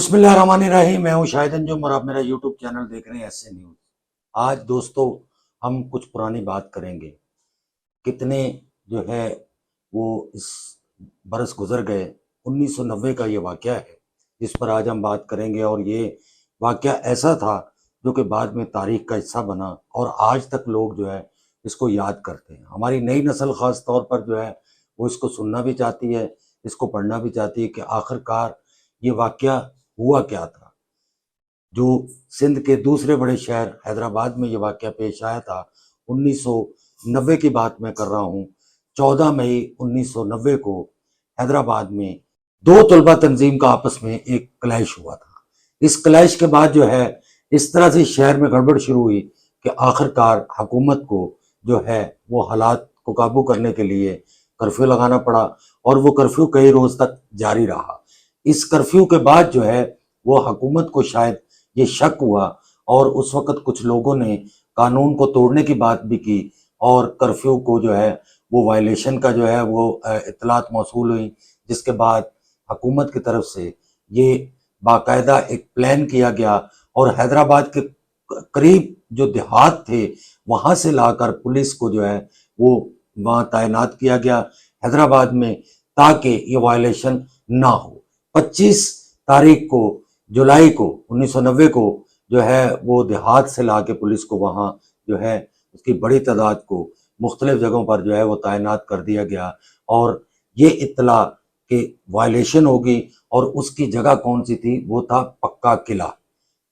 بسم اللہ الرحمن الرحیم، میں ہوں شاہد انجم اور آپ میرا یوٹیوب چینل دیکھ رہے ہیں ایس اے نیوز۔ آج دوستو ہم کچھ پرانی بات کریں گے۔ کتنے جو ہے وہ اس برس گزر گئے، 1990 کا یہ واقعہ ہے جس پر آج ہم بات کریں گے، اور یہ واقعہ ایسا تھا جو کہ بعد میں تاریخ کا حصہ بنا اور آج تک لوگ جو ہے اس کو یاد کرتے ہیں۔ ہماری نئی نسل خاص طور پر جو ہے وہ اس کو سننا بھی چاہتی ہے، اس کو پڑھنا بھی چاہتی ہے کہ آخر کار یہ واقعہ ہوا کیا تھا۔ جو سندھ کے دوسرے بڑے شہر حیدرآباد میں یہ واقعہ پیش آیا تھا، 1990 کی بات میں کر رہا ہوں۔ 14 مئی 1990 کو حیدرآباد میں دو طلبہ تنظیم کا آپس میں ایک کلیش ہوا تھا۔ اس کلیش کے بعد جو ہے اس طرح سے شہر میں گڑبڑ شروع ہوئی کہ آخر کار حکومت کو جو ہے وہ حالات کو قابو کرنے کے لیے کرفیو لگانا پڑا، اور وہ کرفیو کئی روز تک جاری رہا۔ اس کرفیو کے بعد جو ہے وہ حکومت کو شاید یہ شک ہوا، اور اس وقت کچھ لوگوں نے قانون کو توڑنے کی بات بھی کی، اور کرفیو کو جو ہے وہ وائلیشن کا جو ہے وہ اطلاعات موصول ہوئی، جس کے بعد حکومت کی طرف سے یہ باقاعدہ ایک پلان کیا گیا، اور حیدرآباد کے قریب جو دیہات تھے وہاں سے لا کر پولیس کو جو ہے وہ وہاں تعینات کیا گیا حیدرآباد میں، تاکہ یہ وائلیشن نہ ہو۔ 25 تاریخ کو جولائی کو 1990 کو جو ہے وہ دیہات سے لا کے پولیس کو وہاں جو ہے اس کی بڑی تعداد کو مختلف جگہوں پر جو ہے وہ تعینات کر دیا گیا، اور یہ اطلاع کہ وائلیشن ہوگی اور اس کی جگہ کون سی تھی وہ تھا پکا قلعہ۔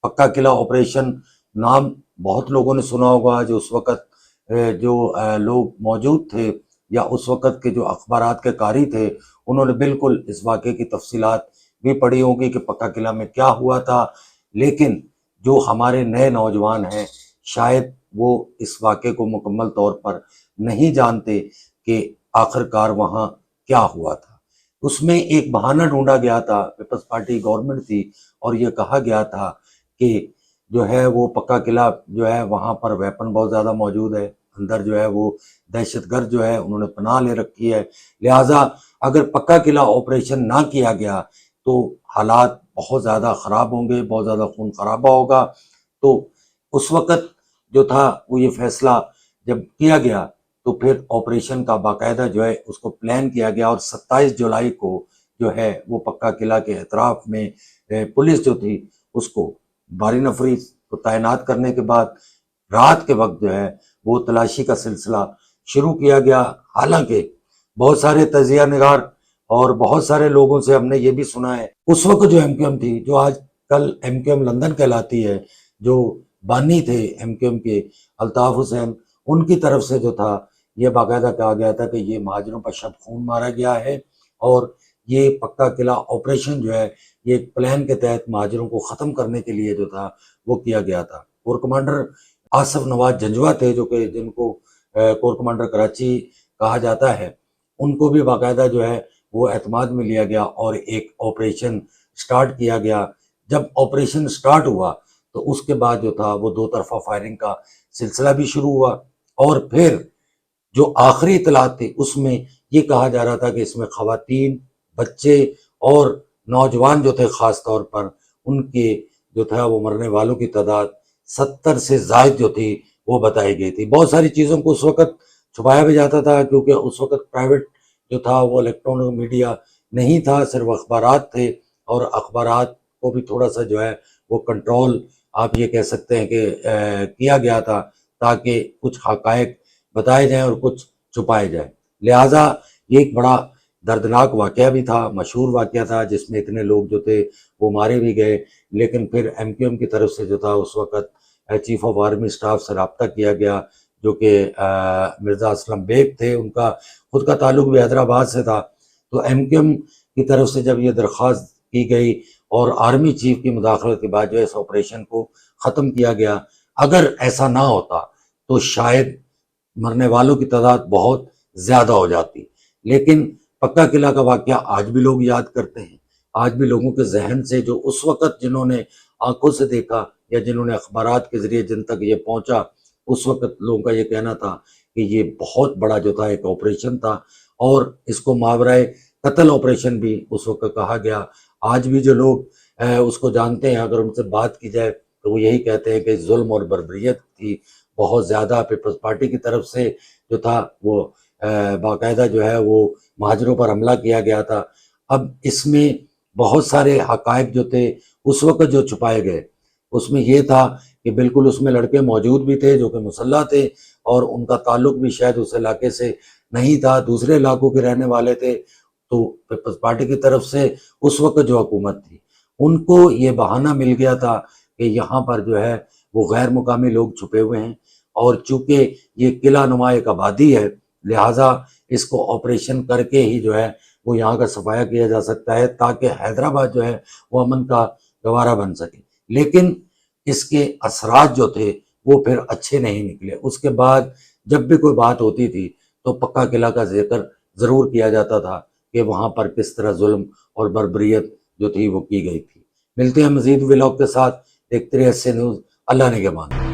پکا قلعہ آپریشن نام بہت لوگوں نے سنا ہوگا، جو اس وقت جو لوگ موجود تھے یا اس وقت کے جو اخبارات کے قاری تھے انہوں نے بالکل اس واقعے کی تفصیلات بھی پڑھی ہوگی کہ پکا قلعہ میں کیا ہوا تھا، لیکن جو ہمارے نئے نوجوان ہیں شاید وہ اس واقعے کو مکمل طور پر نہیں جانتے کہ آخر کار وہاں کیا ہوا تھا۔ اس میں ایک بہانہ ڈھونڈا گیا تھا، پیپلز پارٹی گورنمنٹ تھی، اور یہ کہا گیا تھا کہ جو ہے وہ پکا قلعہ جو ہے وہاں پر ویپن بہت زیادہ موجود ہے، اندر جو ہے وہ دہشت گرد جو ہے انہوں نے پناہ لے رکھی ہے، لہٰذا اگر پکا قلعہ آپریشن نہ کیا گیا تو حالات بہت زیادہ خراب ہوں گے، بہت زیادہ خون خرابہ ہوگا۔ تو اس وقت جو تھا وہ یہ فیصلہ جب کیا گیا تو پھر آپریشن کا باقاعدہ جو ہے اس کو پلان کیا گیا، اور 27 جولائی کو جو ہے وہ پکا قلعہ کے اطراف میں پولیس جو تھی اس کو بھاری نفری کو تعینات کرنے کے بعد رات کے وقت جو ہے وہ تلاشی کا سلسلہ شروع کیا گیا۔ حالانکہ بہت سارے تجزیہ نگار اور بہت سارے لوگوں سے ہم نے یہ بھی سنا ہے، اس وقت جو ایم کیو ایم تھی، جو آج کل ایم کیو ایم لندن کہلاتی ہے، جو بانی تھے ایم کیو ایم کے الطاف حسین، ان کی طرف سے جو تھا یہ باقاعدہ کہا گیا تھا کہ یہ مہاجروں پر شب خون مارا گیا ہے، اور یہ پکا قلعہ آپریشن جو ہے یہ ایک پلان کے تحت مہاجروں کو ختم کرنے کے لیے جو تھا وہ کیا گیا تھا۔ کور کمانڈر آصف نواز جنجوہ تھے، جو کہ جن کو کور کمانڈر کراچی کہا جاتا ہے، ان کو بھی باقاعدہ جو ہے وہ اعتماد میں لیا گیا اور ایک آپریشن سٹارٹ کیا گیا۔ جب آپریشن سٹارٹ ہوا تو اس کے بعد جو تھا وہ دو طرفہ فائرنگ کا سلسلہ بھی شروع ہوا، اور پھر جو آخری اطلاعات تھی اس میں یہ کہا جا رہا تھا کہ اس میں خواتین، بچے اور نوجوان جو تھے خاص طور پر ان کے جو تھا وہ مرنے والوں کی تعداد 70 سے زائد جو تھی وہ بتائی گئی تھی۔ بہت ساری چیزوں کو اس وقت چھپایا بھی جاتا تھا، کیونکہ اس وقت پرائیویٹ جو تھا وہ الیکٹرونک میڈیا نہیں تھا، صرف اخبارات تھے، اور اخبارات کو بھی تھوڑا سا جو ہے وہ کنٹرول آپ یہ کہہ سکتے ہیں کہ کیا گیا تھا، تاکہ کچھ حقائق بتائے جائیں اور کچھ چھپائے جائیں۔ لہٰذا یہ ایک بڑا دردناک واقعہ بھی تھا، مشہور واقعہ تھا، جس میں اتنے لوگ جو تھے وہ مارے بھی گئے، لیکن پھر ایم کیو ایم کی طرف سے جو تھا اس وقت چیف آف آرمی سٹاف سے رابطہ کیا گیا، جو کہ مرزا اسلم بیگ تھے، ان کا خود کا تعلق بھی حیدرآباد سے تھا۔ تو ایم کیو ایم کی طرف سے جب یہ درخواست کی گئی اور آرمی چیف کی مداخلت کے بعد جو ہے اس آپریشن کو ختم کیا گیا۔ اگر ایسا نہ ہوتا تو شاید مرنے والوں کی تعداد بہت زیادہ ہو جاتی، لیکن پکا قلعہ کا واقعہ آج بھی لوگ یاد کرتے ہیں، آج بھی لوگوں کے ذہن سے، جو اس وقت جنہوں نے آنکھوں سے دیکھا یا جنہوں نے اخبارات کے ذریعے جن تک یہ پہنچا، اس وقت لوگوں کا یہ کہنا تھا کہ یہ بہت بڑا جو تھا ایک آپریشن تھا، اور اس کو ماورائے قتل آپریشن بھی اس وقت کہا گیا۔ آج بھی جو لوگ اس کو جانتے ہیں، اگر ان سے بات کی جائے تو وہ یہی کہتے ہیں کہ ظلم اور بربریت تھی بہت زیادہ پیپلز پارٹی کی طرف سے جو تھا وہ باقاعدہ جو ہے وہ مہاجروں پر حملہ کیا گیا تھا۔ اب اس میں بہت سارے حقائق جو تھے اس وقت جو چھپائے گئے، اس میں یہ تھا کہ بالکل اس میں لڑکے موجود بھی تھے جو کہ مسلح تھے اور ان کا تعلق بھی شاید اس علاقے سے نہیں تھا، دوسرے علاقوں کے رہنے والے تھے۔ تو پیپلز پارٹی کی طرف سے اس وقت جو حکومت تھی ان کو یہ بہانہ مل گیا تھا کہ یہاں پر جو ہے وہ غیر مقامی لوگ چھپے ہوئے ہیں، اور چونکہ یہ قلعہ نما ایک آبادی ہے لہٰذا اس کو آپریشن کر کے ہی جو ہے وہ یہاں کا صفایا کیا جا سکتا ہے تاکہ حیدرآباد جو ہے وہ امن کا گوارا بن سکے۔ لیکن اس کے اثرات جو تھے وہ پھر اچھے نہیں نکلے۔ اس کے بعد جب بھی کوئی بات ہوتی تھی تو پکا قلعہ کا ذکر ضرور کیا جاتا تھا کہ وہاں پر کس طرح ظلم اور بربریت جو تھی وہ کی گئی تھی۔ ملتے ہیں مزید ولاگ کے ساتھ، دیکھتے رہیے ایس اے نیوز۔ اللہ نگہبان۔